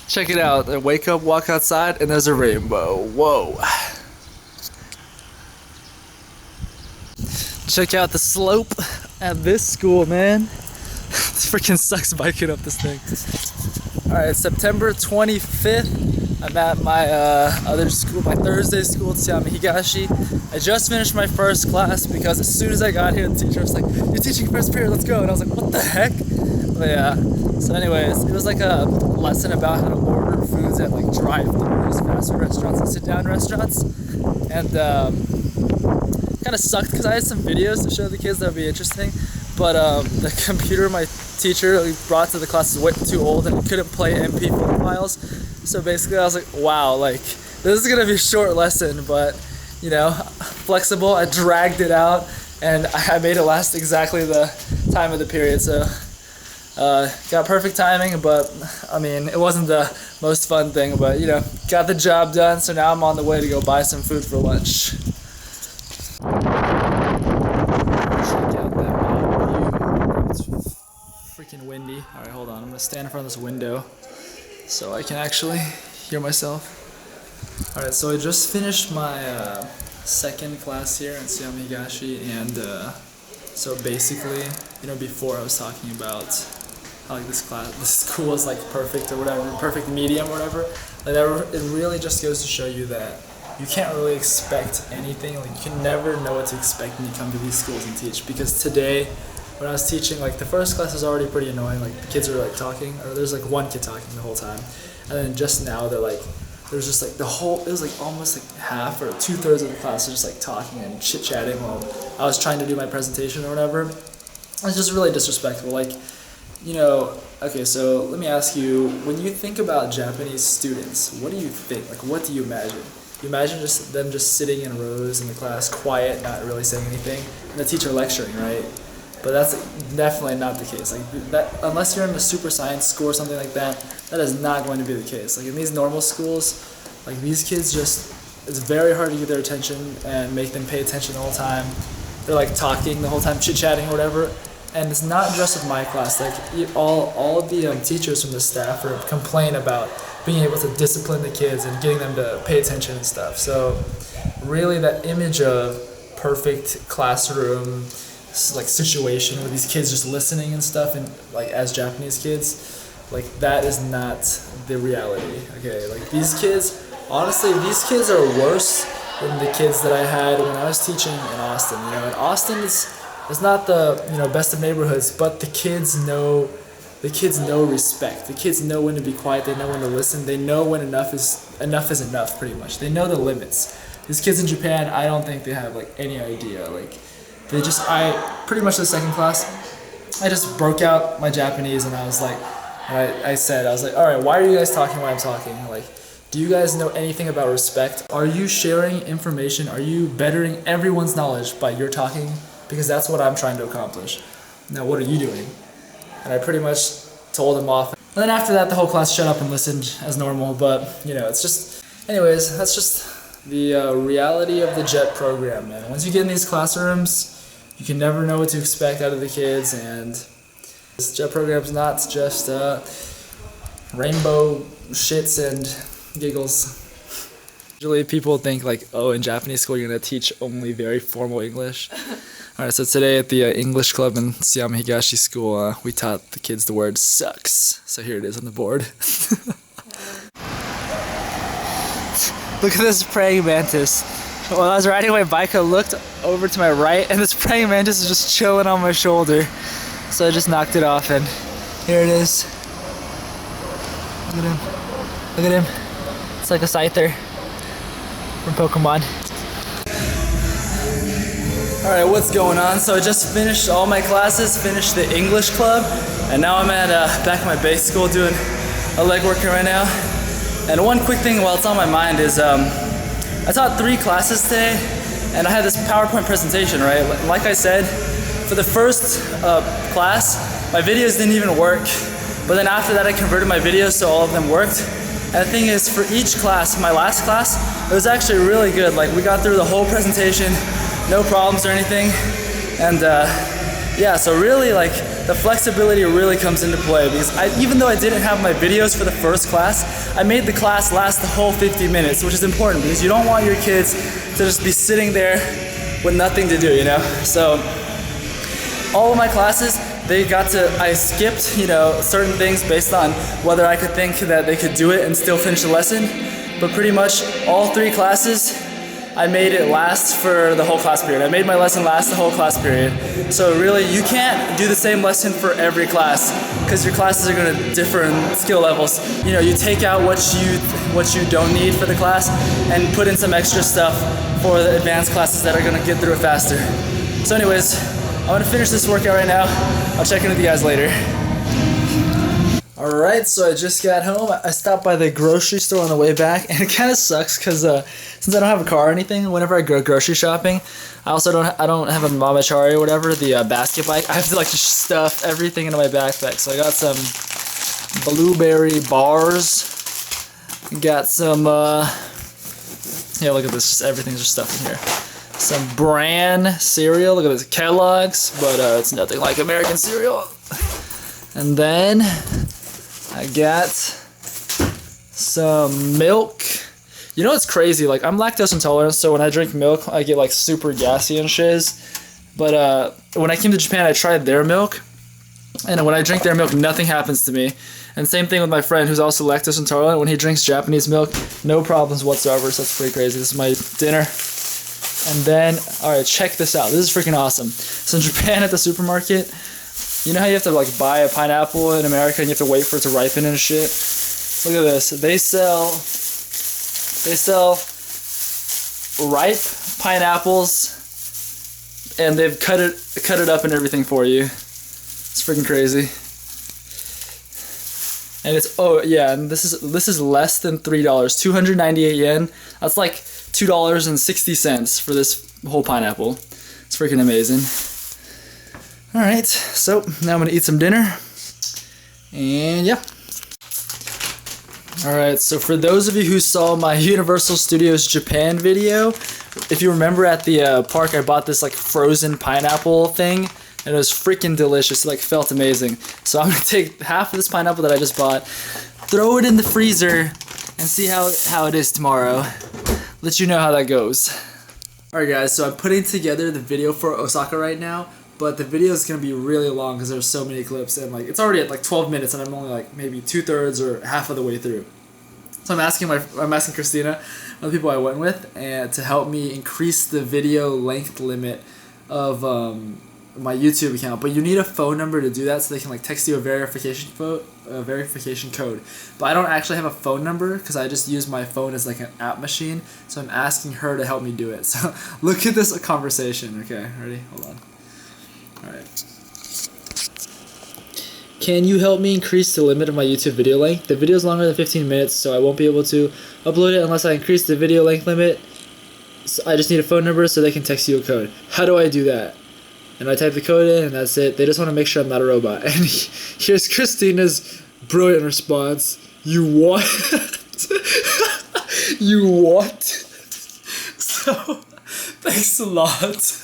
Check it out. I wake up, walk outside, and there's a rainbow. Whoa. Check out the slope at this school, man. It freaking sucks biking up this thing. Alright, September 25th. I'm at my other school, my Thursday school at Sept. I just finished my first class because as soon as I got here, the teacher was like, "You're teaching first period, let's go." And I was like, "What the heck?" But yeah. So anyways, it was like a lesson about how to order foods at like drive-thrus, fast food restaurants, and sit-down restaurants. And kind of sucked because I had some videos to show the kids that would be interesting. But the computer my teacher brought to the class was way too old and it couldn't play MP4 files. So basically I was like, wow, like this is gonna be a short lesson, but you know, flexible. I dragged it out and I made it last exactly the time of the period. So got perfect timing, but I mean, it wasn't the most fun thing, but you know, got the job done. So now I'm on the way to go buy some food for lunch. Freaking windy. Alright, hold on. I'm gonna stand in front of this window so I can actually hear myself. Alright, so I just finished my second class here in Sept, and so basically, you know, before I was talking about how like this school is like perfect or whatever, perfect medium or whatever. Like it really just goes to show you that you can't really expect anything. Like you can never know what to expect when you come to these schools and teach, because today when I was teaching, like the first class was already pretty annoying. Like the kids were like talking, or there's like one kid talking the whole time, and then just now they're like, there's just like it was like almost like half or 2/3 of the class are just like talking and chit chatting while I was trying to do my presentation or whatever. It's just really disrespectful. Like, you know, okay, so let me ask you, when you think about Japanese students, what do you think? Like, what do you imagine? You imagine just them just sitting in rows in the class, quiet, not really saying anything, and the teacher lecturing, right? But that's definitely not the case. Like that, unless you're in a super science school or something like that, that is not going to be the case. Like in these normal schools, like these kids just, it's very hard to get their attention and make them pay attention the whole time. They're like talking the whole time, chit-chatting or whatever. And it's not just with my class. Like all of the teachers from the staff complain about being able to discipline the kids and getting them to pay attention and stuff. So really that image of perfect classroom like situation with these kids just listening and stuff, and like as Japanese kids, like that is not the reality. Okay, like these kids, honestly, these kids are worse than the kids that I had when I was teaching in Austin. You know, in Austin it's not the, you know, best of neighborhoods, but the kids know respect. The kids know when to be quiet. They know when to listen. They know when enough is enough. Pretty much, they know the limits. These kids in Japan, I don't think they have like any idea. Like pretty much the second class, I just broke out my Japanese and I was like, I said, all right, why are you guys talking while I'm talking? Like, do you guys know anything about respect? Are you sharing information? Are you bettering everyone's knowledge by your talking? Because that's what I'm trying to accomplish. Now, what are you doing? And I pretty much told them off. And then after that, the whole class shut up and listened as normal. But, you know, it's just, anyways, that's just the reality of the JET program, man. Once you get in these classrooms, you can never know what to expect out of the kids, and this JET program's not just rainbow shits and giggles. Usually people think like, oh, in Japanese school you're gonna teach only very formal English. Alright, so today at the English club in Sept school, we taught the kids the word sucks. So here it is on the board. Look at this praying mantis. When I was riding my bike, I looked over to my right, and this praying mantis is just chilling on my shoulder. So I just knocked it off, and here it is. Look at him. Look at him. It's like a Scyther from Pokemon. Alright, what's going on? So I just finished all my classes, finished the English club, and now I'm at back at my base school doing a leg workout right now. And one quick thing while it's on my mind is I taught 3 classes today, and I had this PowerPoint presentation, right? Like I said, for the first class, my videos didn't even work, but then after that I converted my videos so all of them worked. And the thing is, for each class, my last class, it was actually really good. Like, we got through the whole presentation, no problems or anything. And yeah, so really, like, the flexibility really comes into play because even though I didn't have my videos for the first class, I made the class last the whole 50 minutes, which is important because you don't want your kids to just be sitting there with nothing to do, you know? So all of my classes, I skipped, you know, certain things based on whether I could think that they could do it and still finish the lesson. But pretty much all 3 classes, I made it last for the whole class period. I made my lesson last the whole class period. So really, you can't do the same lesson for every class because your classes are going to differ in skill levels. You know, you take out what you don't need for the class and put in some extra stuff for the advanced classes that are going to get through it faster. So anyways, I'm going to finish this workout right now. I'll check in with you guys later. Alright, so I just got home. I stopped by the grocery store on the way back, and it kind of sucks because since I don't have a car or anything, whenever I go grocery shopping, I don't have a Mamachari or whatever, the basket bike. I have to like just stuff everything into my backpack. So I got some blueberry bars. Got some yeah, look at this, just everything's just stuffed in here. Some bran cereal. Look at this, Kellogg's, but it's nothing like American cereal. And then I got some milk. You know what's crazy? Like, I'm lactose intolerant, so when I drink milk, I get like super gassy and shiz. But when I came to Japan, I tried their milk, and when I drink their milk, nothing happens to me. And same thing with my friend who's also lactose intolerant. When he drinks Japanese milk, no problems whatsoever. So that's pretty crazy. This is my dinner. And then, alright, check this out. This is freaking awesome. So in Japan at the supermarket, you know how you have to like buy a pineapple in America and you have to wait for it to ripen and shit? Look at this. They sell ripe pineapples and they've cut it up and everything for you. It's freaking crazy. And it's, oh yeah, and this is less than $3. 298 yen. That's like $2.60 for this whole pineapple. It's freaking amazing. Alright, so now I'm gonna eat some dinner. And yeah. Alright, so for those of you who saw my Universal Studios Japan video, if you remember at the park I bought this like frozen pineapple thing, and it was freaking delicious. It like felt amazing. So I'm gonna take half of this pineapple that I just bought, throw it in the freezer, and see how it is tomorrow. Let you know how that goes. Alright guys, so I'm putting together the video for Osaka right now, but the video is going to be really long because there's so many clips, and like it's already at like 12 minutes and I'm only like maybe 2/3 or half of the way through. So I'm asking Christina, one of the people I went with, and to help me increase the video length limit of my YouTube account. But you need a phone number to do that so they can like text you a verification code. But I don't actually have a phone number because I just use my phone as like an app machine. So I'm asking her to help me do it. So look at this conversation. Okay, ready? Hold on. Alright. Can you help me increase the limit of my YouTube video length? The video is longer than 15 minutes, so I won't be able to upload it unless I increase the video length limit. So I just need a phone number so they can text you a code. How do I do that? And I type the code in, and that's it. They just want to make sure I'm not a robot. And here's Christina's brilliant response. You what? You what? So, thanks a lot.